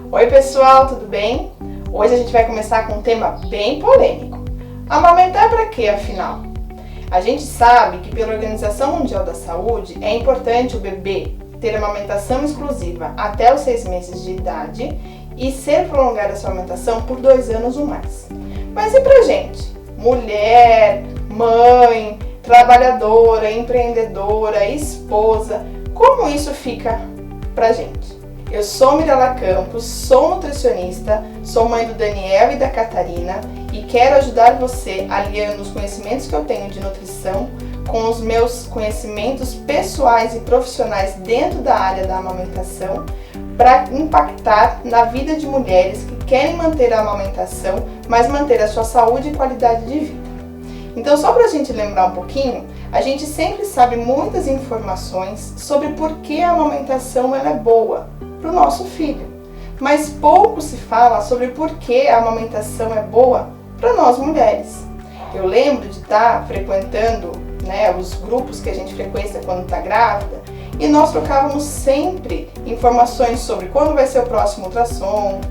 Oi pessoal, tudo bem? Hoje a gente vai começar com um tema bem polêmico. Amamentar para quê, afinal? A gente sabe que pela Organização Mundial da Saúde é importante o bebê ter amamentação exclusiva até os 6 meses de idade e ser prolongada essa amamentação por 2 anos ou mais. Mas e pra gente? Mulher, mãe, trabalhadora, empreendedora, esposa, como isso fica pra gente? Eu sou Mirela Campos, sou nutricionista, sou mãe do Daniel e da Catarina e quero ajudar você aliando os conhecimentos que eu tenho de nutrição com os meus conhecimentos pessoais e profissionais dentro da área da amamentação para impactar na vida de mulheres que querem manter a amamentação, mas manter a sua saúde e qualidade de vida. Então, só para a gente lembrar um pouquinho, a gente sempre sabe muitas informações sobre por que a amamentação ela é boa para o nosso filho, mas pouco se fala sobre por que a amamentação é boa para nós mulheres. Eu lembro de estar frequentando os grupos que a gente frequenta quando está grávida e nós trocávamos sempre informações sobre quando vai ser o próximo ultrassom,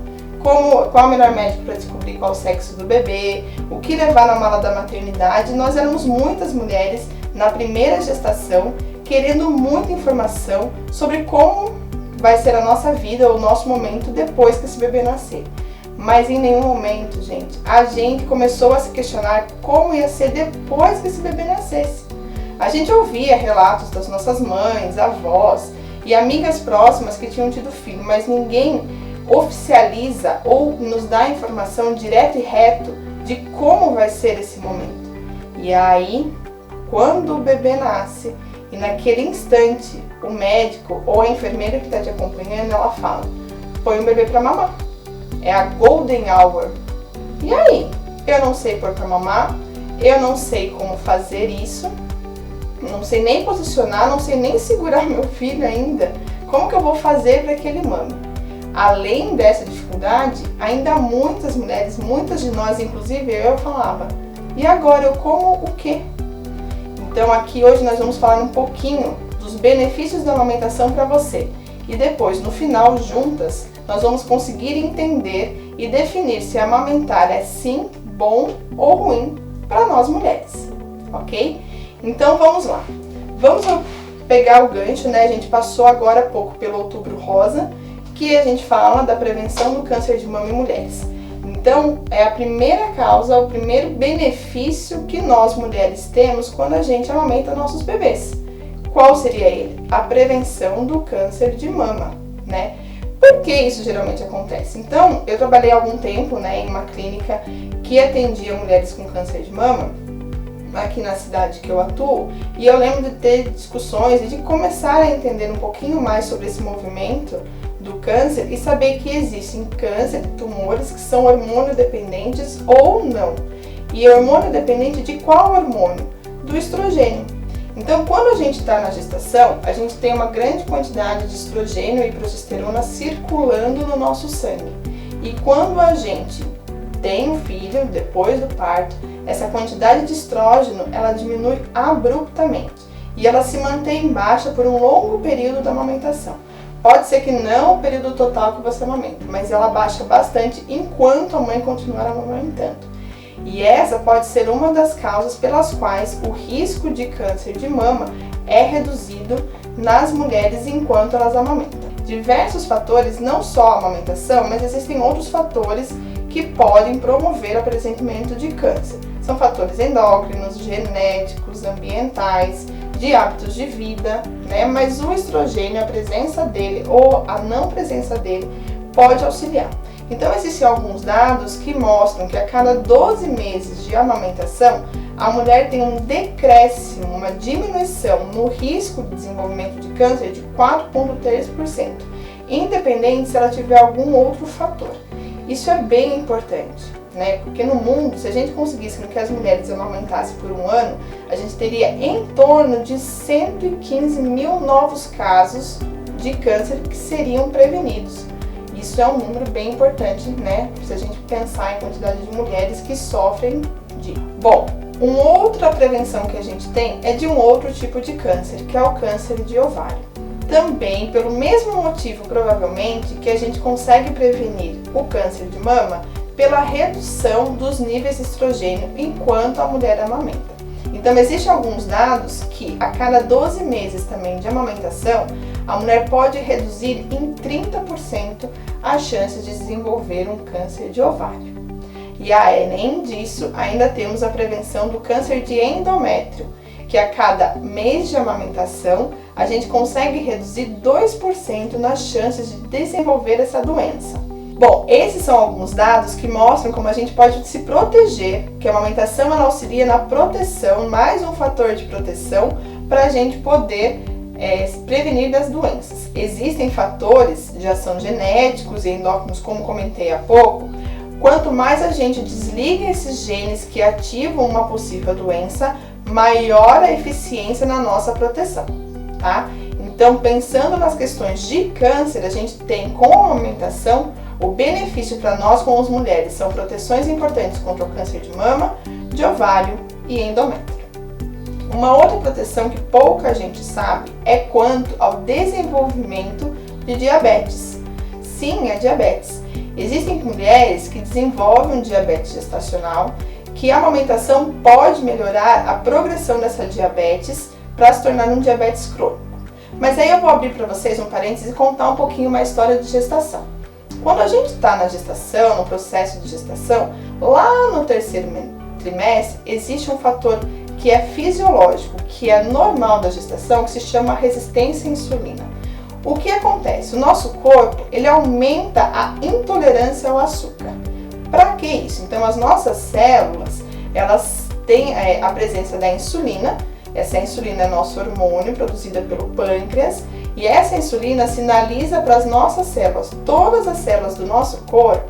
qual o melhor médico para descobrir qual o sexo do bebê, o que levar na mala da maternidade. Nós éramos muitas mulheres na primeira gestação querendo muita informação sobre como vai ser a nossa vida ou o nosso momento depois que esse bebê nascer. Mas em nenhum momento, gente, a gente começou a se questionar como ia ser depois que esse bebê nascesse. A gente ouvia relatos das nossas mães, avós e amigas próximas que tinham tido filho, mas ninguém oficializa ou nos dá informação direto e reto de como vai ser esse momento. E aí, quando o bebê nasce e naquele instante o médico ou a enfermeira que está te acompanhando, ela fala: põe o bebê para mamar. É a golden hour. E aí? Eu não sei pôr para mamar, eu não sei como fazer isso, não sei nem posicionar, não sei nem segurar meu filho ainda. Como que eu vou fazer para que ele mame? Além dessa dificuldade, ainda muitas mulheres, muitas de nós, inclusive eu, falava: e agora eu como o quê? Então aqui hoje nós vamos falar um pouquinho dos benefícios da amamentação para você. E depois, no final, juntas, nós vamos conseguir entender e definir se amamentar é sim bom ou ruim para nós mulheres, ok? Então vamos lá. Vamos pegar o gancho, A gente passou agora há pouco pelo Outubro Rosa, que a gente fala da prevenção do câncer de mama em mulheres. Então, é a primeira causa, o primeiro benefício que nós mulheres temos quando a gente amamenta nossos bebês. Qual seria ele? A prevenção do câncer de mama, Por que isso geralmente acontece? Então, eu trabalhei há algum tempo, em uma clínica que atendia mulheres com câncer de mama, aqui na cidade que eu atuo, e eu lembro de ter discussões e de começar a entender um pouquinho mais sobre esse movimento do câncer e saber que existem câncer, tumores que são hormônio dependentes ou não. E hormônio dependente de qual hormônio? Do estrogênio. Então, quando a gente está na gestação, a gente tem uma grande quantidade de estrogênio e progesterona circulando no nosso sangue. E quando a gente tem um filho, depois do parto, essa quantidade de estrógeno, ela diminui abruptamente. E ela se mantém baixa por um longo período da amamentação. Pode ser que não o período total que você amamenta, mas ela baixa bastante enquanto a mãe continuar amamentando. E essa pode ser uma das causas pelas quais o risco de câncer de mama é reduzido nas mulheres enquanto elas amamentam. Diversos fatores, não só a amamentação, mas existem outros fatores que podem promover o aparecimento de câncer. São fatores endócrinos, genéticos, ambientais, de hábitos de vida, Mas o estrogênio, a presença dele ou a não presença dele pode auxiliar. Então, existem alguns dados que mostram que a cada 12 meses de amamentação, a mulher tem um decréscimo, uma diminuição no risco de desenvolvimento de câncer de 4,3%, independente se ela tiver algum outro fator. Isso é bem importante, Porque no mundo, se a gente conseguisse que as mulheres amamentassem por um ano, a gente teria em torno de 115 mil novos casos de câncer que seriam prevenidos. Isso é um número bem importante, Se a gente pensar em quantidade de mulheres que sofrem de... Bom, uma outra prevenção que a gente tem é de um outro tipo de câncer, que é o câncer de ovário. também, pelo mesmo motivo, provavelmente, que a gente consegue prevenir o câncer de mama pela redução dos níveis de estrogênio enquanto a mulher amamenta. Então, existem alguns dados que a cada 12 meses também de amamentação, a mulher pode reduzir em 30% as chances de desenvolver um câncer de ovário. E além disso, ainda temos a prevenção do câncer de endométrio, que a cada mês de amamentação, a gente consegue reduzir 2% nas chances de desenvolver essa doença. Bom, esses são alguns dados que mostram como a gente pode se proteger, que a amamentação ela auxilia na proteção, mais um fator de proteção para a gente poder prevenir das doenças. Existem fatores de ação genéticos e endócrinos, como comentei há pouco. Quanto mais a gente desliga esses genes que ativam uma possível doença, maior a eficiência na nossa proteção, tá? Então, pensando nas questões de câncer, a gente tem com a amamentação o benefício para nós como as mulheres são proteções importantes contra o câncer de mama, de ovário e endométrio. Uma outra proteção que pouca gente sabe é quanto ao desenvolvimento de diabetes. Sim, a diabetes. Existem mulheres que desenvolvem um diabetes gestacional, que a amamentação pode melhorar a progressão dessa diabetes para se tornar um diabetes crônico. Mas aí eu vou abrir para vocês um parênteses e contar um pouquinho uma história de gestação. Quando a gente está na gestação, no processo de gestação, lá no terceiro trimestre, existe um fator que é fisiológico, que é normal da gestação, que se chama resistência à insulina. O que acontece? O nosso corpo, ele aumenta a intolerância ao açúcar. Para que isso? Então, as nossas células, elas têm a presença da insulina. Essa insulina é nosso hormônio produzida pelo pâncreas e essa insulina sinaliza para as nossas células, todas as células do nosso corpo,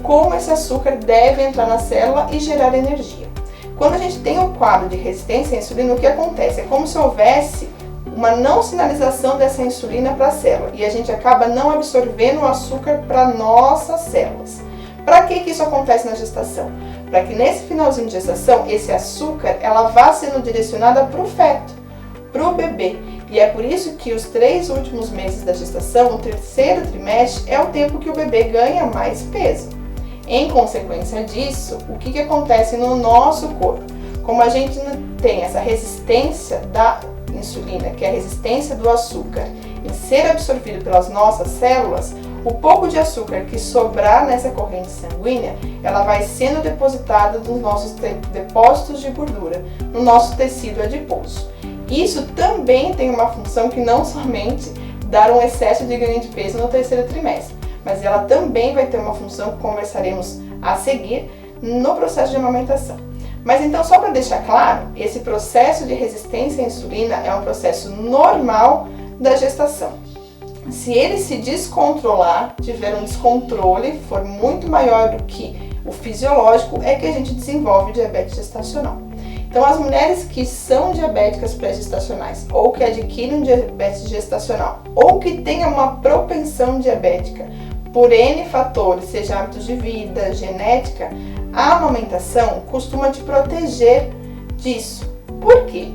como esse açúcar deve entrar na célula e gerar energia. Quando a gente tem um quadro de resistência à insulina, o que acontece? É como se houvesse uma não sinalização dessa insulina para a célula e a gente acaba não absorvendo o açúcar para nossas células. Para que isso acontece na gestação? Para que nesse finalzinho de gestação, esse açúcar ela vá sendo direcionada para o feto, para o bebê. E é por isso que os 3 últimos meses da gestação, o terceiro trimestre, é o tempo que o bebê ganha mais peso. Em consequência disso, o que acontece no nosso corpo? Como a gente tem essa resistência da insulina, que é a resistência do açúcar, em ser absorvido pelas nossas células, o pouco de açúcar que sobrar nessa corrente sanguínea, ela vai sendo depositada nos nossos depósitos de gordura, no nosso tecido adiposo. Isso também tem uma função que não somente dar um excesso de ganho de peso no terceiro trimestre, mas ela também vai ter uma função que conversaremos a seguir no processo de amamentação. Mas então, só para deixar claro, esse processo de resistência à insulina é um processo normal da gestação. Se ele se descontrolar, tiver um descontrole, for muito maior do que o fisiológico, é que a gente desenvolve diabetes gestacional. Então, as mulheres que são diabéticas pré-gestacionais, ou que adquirem diabetes gestacional, ou que tenham uma propensão diabética por N fatores, seja hábitos de vida, genética, a amamentação costuma te proteger disso. Por quê?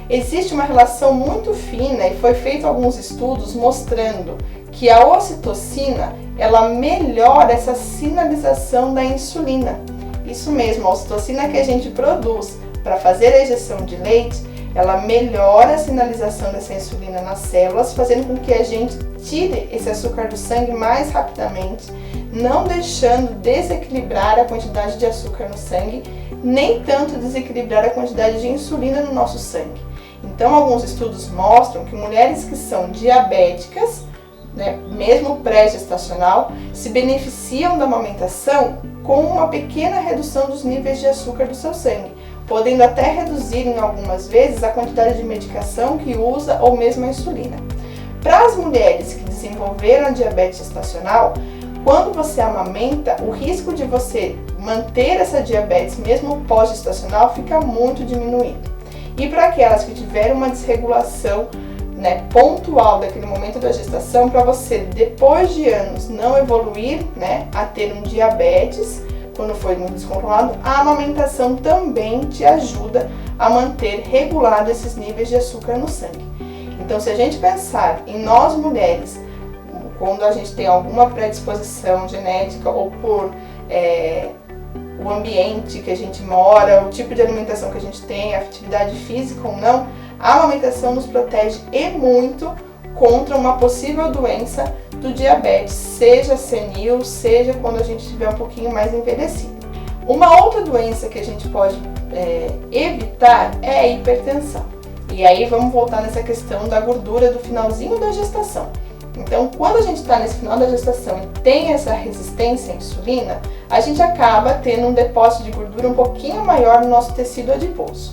Existe uma relação muito fina e foi feito alguns estudos mostrando que a ocitocina, ela melhora essa sinalização da insulina. Isso mesmo, a ocitocina que a gente produz para fazer a injeção de leite, ela melhora a sinalização dessa insulina nas células, fazendo com que a gente tire esse açúcar do sangue mais rapidamente, não deixando desequilibrar a quantidade de açúcar no sangue, nem tanto desequilibrar a quantidade de insulina no nosso sangue. Então, alguns estudos mostram que mulheres que são diabéticas, mesmo pré-gestacional, se beneficiam da amamentação com uma pequena redução dos níveis de açúcar do seu sangue, podendo até reduzir em algumas vezes a quantidade de medicação que usa ou mesmo a insulina. Para as mulheres que desenvolveram a diabetes gestacional, quando você amamenta, o risco de você manter essa diabetes mesmo pós-gestacional fica muito diminuído. E para aquelas que tiveram uma desregulação pontual daquele momento da gestação, para você, depois de anos, não evoluir a ter um diabetes, quando foi muito descontrolado, a amamentação também te ajuda a manter regulado esses níveis de açúcar no sangue. Então, se a gente pensar em nós mulheres, quando a gente tem alguma predisposição genética ou por o ambiente que a gente mora, o tipo de alimentação que a gente tem, a atividade física ou não, a amamentação nos protege e muito contra uma possível doença do diabetes, seja senil, seja quando a gente estiver um pouquinho mais envelhecido. Uma outra doença que a gente pode evitar é a hipertensão. E aí vamos voltar nessa questão da gordura do finalzinho da gestação. Então, quando a gente está nesse final da gestação e tem essa resistência à insulina, a gente acaba tendo um depósito de gordura um pouquinho maior no nosso tecido adiposo.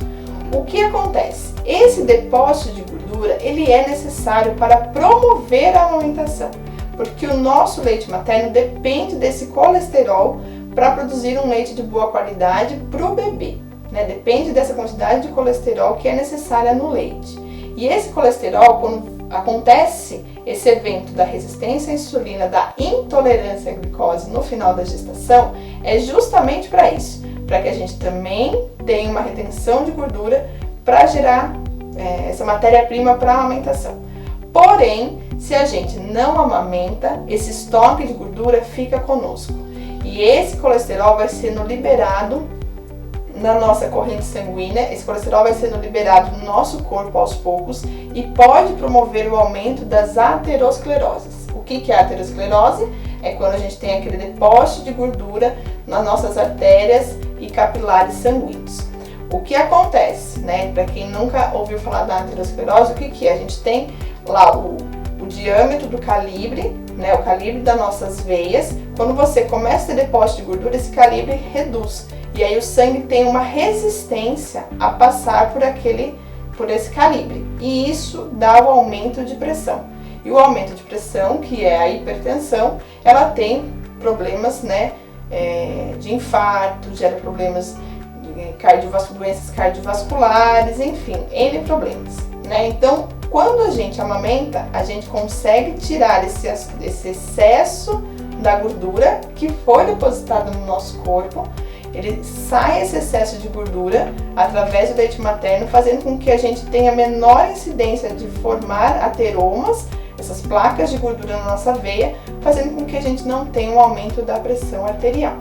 O que acontece? Esse depósito de gordura, ele é necessário para promover a amamentação, porque o nosso leite materno depende desse colesterol para produzir um leite de boa qualidade para o bebê, né? Depende dessa quantidade de colesterol que é necessária no leite. E esse colesterol, quando acontece esse evento da resistência à insulina, da intolerância à glicose no final da gestação, é justamente para isso, para que a gente também tenha uma retenção de gordura para gerar essa matéria-prima para a amamentação. Porém, se a gente não amamenta, esse estoque de gordura fica conosco. E esse colesterol vai sendo liberado na nossa corrente sanguínea, esse colesterol vai sendo liberado no nosso corpo aos poucos e pode promover o aumento das ateroscleroses. O que é a aterosclerose? É quando a gente tem aquele depósito de gordura nas nossas artérias e capilares sanguíneos. O que acontece, né? Para quem nunca ouviu falar da aterosclerose, o que é? A gente tem lá o diâmetro do calibre, né? O calibre das nossas veias. Quando você começa a ter depósito de gordura, esse calibre reduz. E aí o sangue tem uma resistência a passar por esse calibre. E isso dá o aumento de pressão. E o aumento de pressão, que é a hipertensão, ela tem problemas, né, de infarto, gera problemas de doenças cardiovasculares, enfim, N problemas, né? Então, quando a gente amamenta, a gente consegue tirar esse excesso da gordura que foi depositada no nosso corpo. Ele sai esse excesso de gordura através do leite materno, fazendo com que a gente tenha menor incidência de formar ateromas, essas placas de gordura na nossa veia, fazendo com que a gente não tenha um aumento da pressão arterial,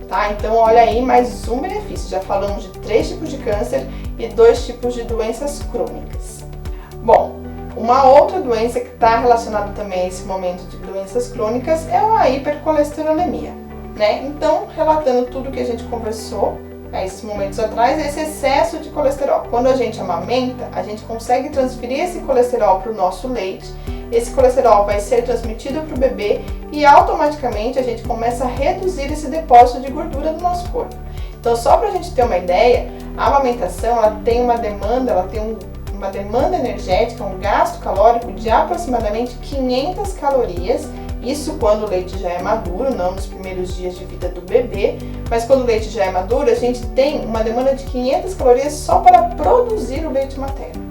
tá? Então, olha aí mais um benefício. Já falamos de 3 tipos de câncer e 2 tipos de doenças crônicas. Bom, uma outra doença que está relacionada também a esse momento de doenças crônicas é a hipercolesterolemia, né? Então, relatando tudo que a gente conversou esses momentos atrás, esse excesso de colesterol. Quando a gente amamenta, a gente consegue transferir esse colesterol para o nosso leite, esse colesterol vai ser transmitido para o bebê e automaticamente a gente começa a reduzir esse depósito de gordura do nosso corpo. Então, só para a gente ter uma ideia, a amamentação ela tem uma demanda energética, um gasto calórico de aproximadamente 500 calorias. Isso quando o leite já é maduro, não nos primeiros dias de vida do bebê, mas quando o leite já é maduro, a gente tem uma demanda de 500 calorias só para produzir o leite materno.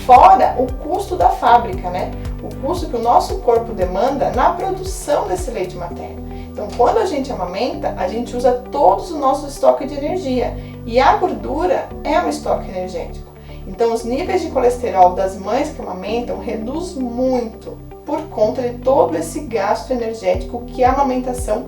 Fora o custo da fábrica, né? O custo que o nosso corpo demanda na produção desse leite materno. Então, quando a gente amamenta, a gente usa todos o nosso estoque de energia e a gordura é um estoque energético. Então, os níveis de colesterol das mães que amamentam reduz muito por conta de todo esse gasto energético que a amamentação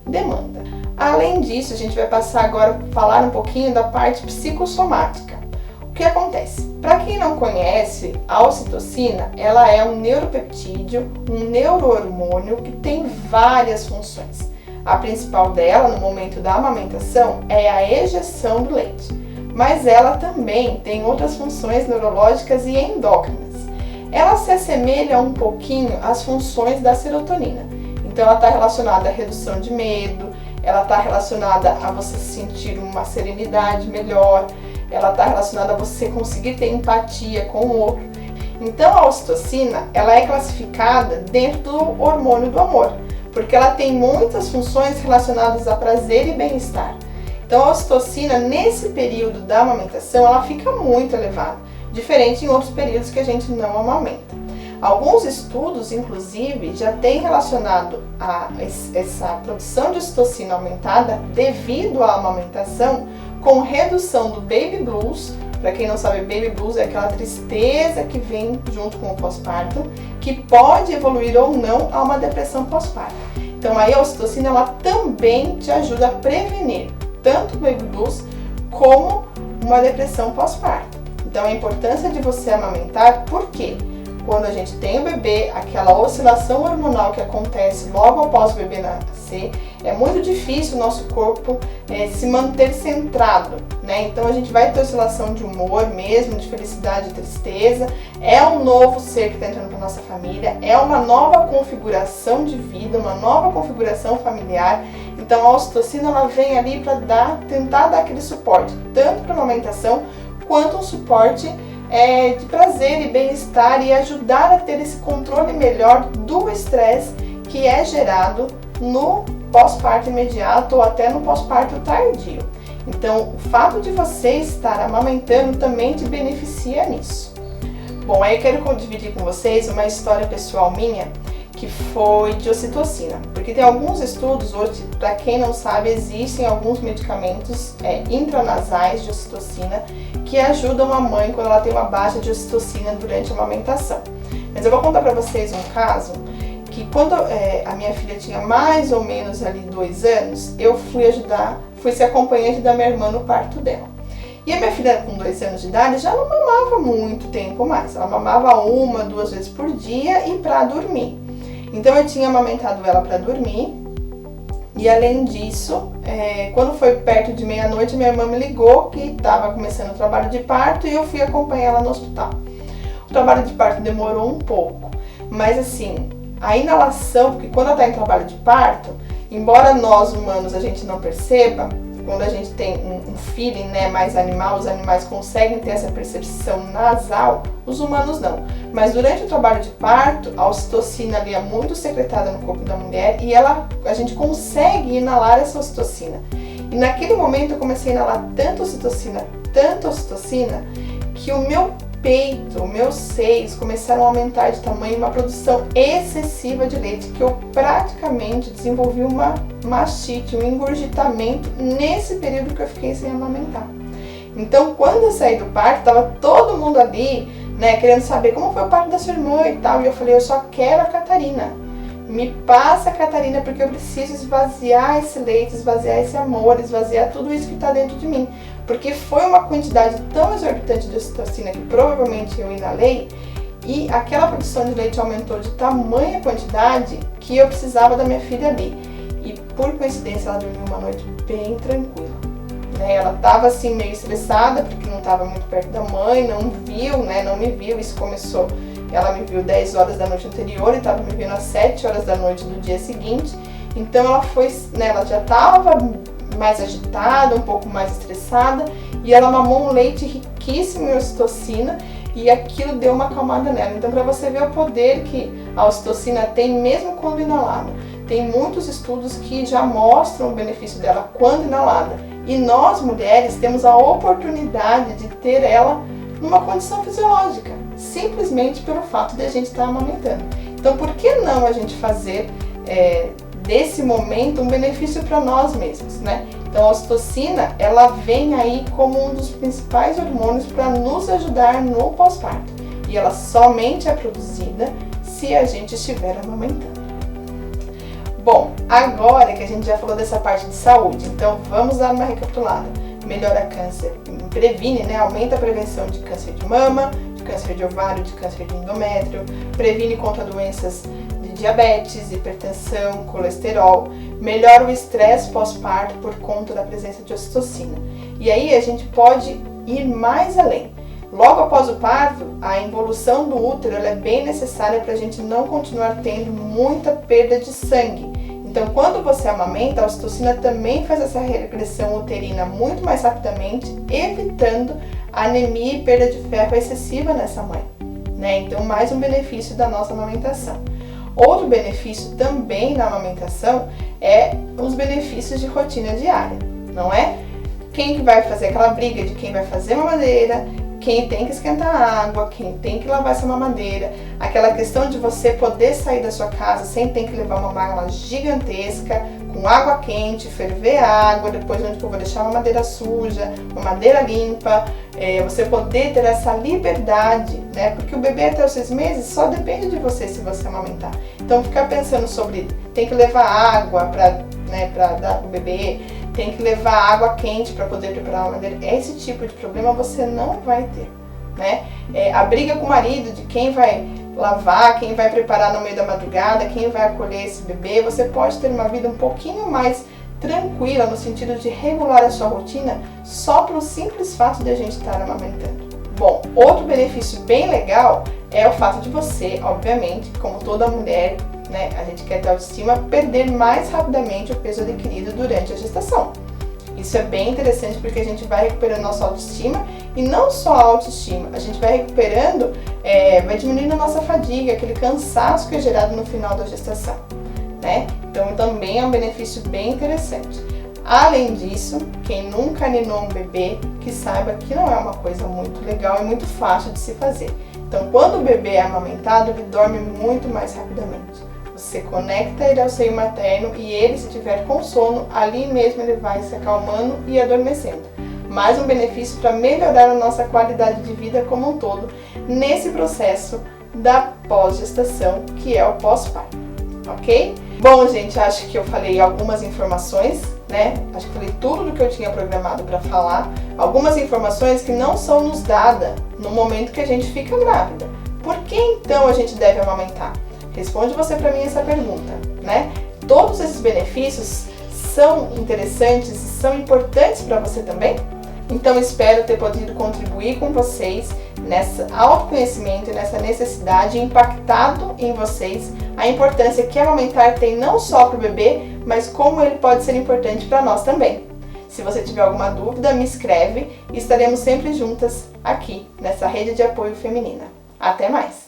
demanda. Além disso, a gente vai passar agora a falar um pouquinho da parte psicossomática. O que acontece? Para quem não conhece, a ocitocina, ela é um neuropeptídeo, um neurohormônio que tem várias funções. A principal dela, no momento da amamentação, é a ejeção do leite. Mas ela também tem outras funções neurológicas e endócrinas. Ela se assemelha um pouquinho às funções da serotonina. Então, ela está relacionada à redução de medo, ela está relacionada a você sentir uma serenidade melhor, ela está relacionada a você conseguir ter empatia com o outro. Então, a ocitocina, ela é classificada dentro do hormônio do amor, porque ela tem muitas funções relacionadas a prazer e bem-estar. Então, a ocitocina, nesse período da amamentação, ela fica muito elevada, diferente em outros períodos que a gente não amamenta. Alguns estudos, inclusive, já têm relacionado essa produção de ocitocina aumentada devido à amamentação com redução do baby blues Para quem não sabe, baby blues é aquela tristeza que vem junto com o pós-parto, que pode evoluir ou não a uma depressão pós-parto. Então aí a ocitocina ela também te ajuda a prevenir tanto o baby blues como uma depressão pós-parto. Então a importância de você amamentar, por quê? Quando a gente tem o bebê, aquela oscilação hormonal que acontece logo após o bebê nascer, é muito difícil o nosso corpo se manter centrado, né? Então a gente vai ter oscilação de humor mesmo, de felicidade e tristeza, é um novo ser que está entrando para nossa família, é uma nova configuração de vida, uma nova configuração familiar. Então a ocitocina ela vem ali para tentar dar aquele suporte, tanto para a amamentação, quanto um suporte de prazer e bem-estar e ajudar a ter esse controle melhor do estresse que é gerado no pós-parto imediato ou até no pós-parto tardio. Então, o fato de você estar amamentando também te beneficia nisso. Bom, aí eu quero dividir com vocês uma história pessoal minha que foi de ocitocina, porque tem alguns estudos hoje, para quem não sabe, existem alguns medicamentos intranasais de ocitocina que ajudam a mãe quando ela tem uma baixa de ocitocina durante a amamentação. Mas eu vou contar para vocês um caso que quando a minha filha tinha mais ou menos ali 2 anos, eu fui ser acompanhante da minha irmã no parto dela. E a minha filha com 2 anos de idade já não mamava muito tempo mais, ela mamava 1, 2 vezes por dia e para dormir. Então eu tinha amamentado ela para dormir e além disso, quando foi perto de meia-noite, minha irmã me ligou que estava começando o trabalho de parto e eu fui acompanhar ela no hospital. O trabalho de parto demorou um pouco, mas assim, a inalação, porque quando ela está em trabalho de parto, embora nós humanos a gente não perceba, quando a gente tem um feeling, né, mais animal, os animais conseguem ter essa percepção nasal, os humanos não. Mas durante o trabalho de parto, a ocitocina ali é muito secretada no corpo da mulher e a gente consegue inalar essa ocitocina. E naquele momento eu comecei a inalar tanta ocitocina, que o meu peito, meus seios começaram a aumentar de tamanho, uma produção excessiva de leite, que eu praticamente desenvolvi uma mastite, um engurgitamento nesse período que eu fiquei sem amamentar. Então, quando eu saí do parto, tava todo mundo ali, né, querendo saber como foi o parto da sua irmã e tal, e eu falei, eu só quero a Catarina. Me passa a Catarina porque eu preciso esvaziar esse leite, esvaziar esse amor, esvaziar tudo isso que está dentro de mim. Porque foi uma quantidade tão exorbitante de ocitocina que provavelmente eu inalei e aquela produção de leite aumentou de tamanha quantidade que eu precisava da minha filha ali. E por coincidência ela dormiu uma noite bem tranquila. Né? Ela estava assim meio estressada porque não estava muito perto da mãe, não viu, né? Não me viu, isso começou... Ela me viu 10 horas da noite anterior e estava me vendo às 7 horas da noite do dia seguinte. Então ela foi, né, ela já estava mais agitada, um pouco mais estressada e ela mamou um leite riquíssimo em ocitocina e aquilo deu uma acalmada nela. Então para você ver o poder que a ocitocina tem mesmo quando inalada. Tem muitos estudos que já mostram o benefício dela quando inalada. E nós mulheres temos a oportunidade de ter ela numa condição fisiológica, simplesmente pelo fato de a gente estar amamentando. Então, por que não a gente fazer desse momento um benefício para nós mesmos, né? Então, a ocitocina, ela vem aí como um dos principais hormônios para nos ajudar no pós-parto. E ela somente é produzida se a gente estiver amamentando. Bom, agora que a gente já falou dessa parte de saúde, então vamos dar uma recapitulada. Melhora câncer, previne, né? Aumenta a prevenção de câncer de mama, de câncer de ovário, de câncer de endométrio, previne contra doenças de diabetes, hipertensão, colesterol, melhora o estresse pós-parto por conta da presença de ocitocina. E aí a gente pode ir mais além. Logo após o parto, a involução do útero ela é bem necessária para a gente não continuar tendo muita perda de sangue. Então, quando você amamenta, a ocitocina também faz essa regressão uterina muito mais rapidamente, evitando anemia e perda de ferro excessiva nessa mãe, né? Então, mais um benefício da nossa amamentação. Outro benefício também na amamentação é os benefícios de rotina diária, não é? Quem que vai fazer aquela briga de quem vai fazer mamadeira, quem tem que esquentar a água, quem tem que lavar essa mamadeira, aquela questão de você poder sair da sua casa sem ter que levar uma mala gigantesca, com água quente, ferver a água, depois onde eu vou deixar uma madeira suja, uma madeira limpa, você poder ter essa liberdade, né? Porque o bebê até os 6 meses só depende de você se você amamentar. Então ficar pensando sobre, tem que levar água para dar pro bebê, tem que levar água quente para poder preparar uma madeira, esse tipo de problema você não vai ter, né? A briga com o marido de quem vai lavar, quem vai preparar no meio da madrugada, quem vai acolher esse bebê, você pode ter uma vida um pouquinho mais tranquila no sentido de regular a sua rotina só pelo simples fato de a gente estar amamentando. Bom, outro benefício bem legal é o fato de você, obviamente, como toda mulher, né, a gente quer ter autoestima, perder mais rapidamente o peso adquirido durante a gestação. Isso é bem interessante porque a gente vai recuperando nossa autoestima e não só a autoestima, a gente vai recuperando, vai diminuindo a nossa fadiga, aquele cansaço que é gerado no final da gestação, né? Então também é um benefício bem interessante. Além disso, quem nunca ninou um bebê, que saiba que não é uma coisa muito legal e muito fácil de se fazer. Então quando o bebê é amamentado, ele dorme muito mais rapidamente. Você conecta ele ao seio materno e ele, se tiver com sono, ali mesmo ele vai se acalmando e adormecendo. Mais um benefício para melhorar a nossa qualidade de vida como um todo nesse processo da pós-gestação, que é o pós-parto, ok? Bom, gente, acho que eu falei algumas informações, né? Acho que falei tudo do que eu tinha programado para falar. Algumas informações que não são nos dadas no momento que a gente fica grávida. Por que então a gente deve amamentar? Responde você para mim essa pergunta, né? Todos esses benefícios são interessantes e são importantes para você também? Então espero ter podido contribuir com vocês nesse autoconhecimento e nessa necessidade, impactado em vocês a importância que amamentar tem não só para o bebê, mas como ele pode ser importante para nós também. Se você tiver alguma dúvida, me escreve e estaremos sempre juntas aqui nessa rede de apoio feminina. Até mais!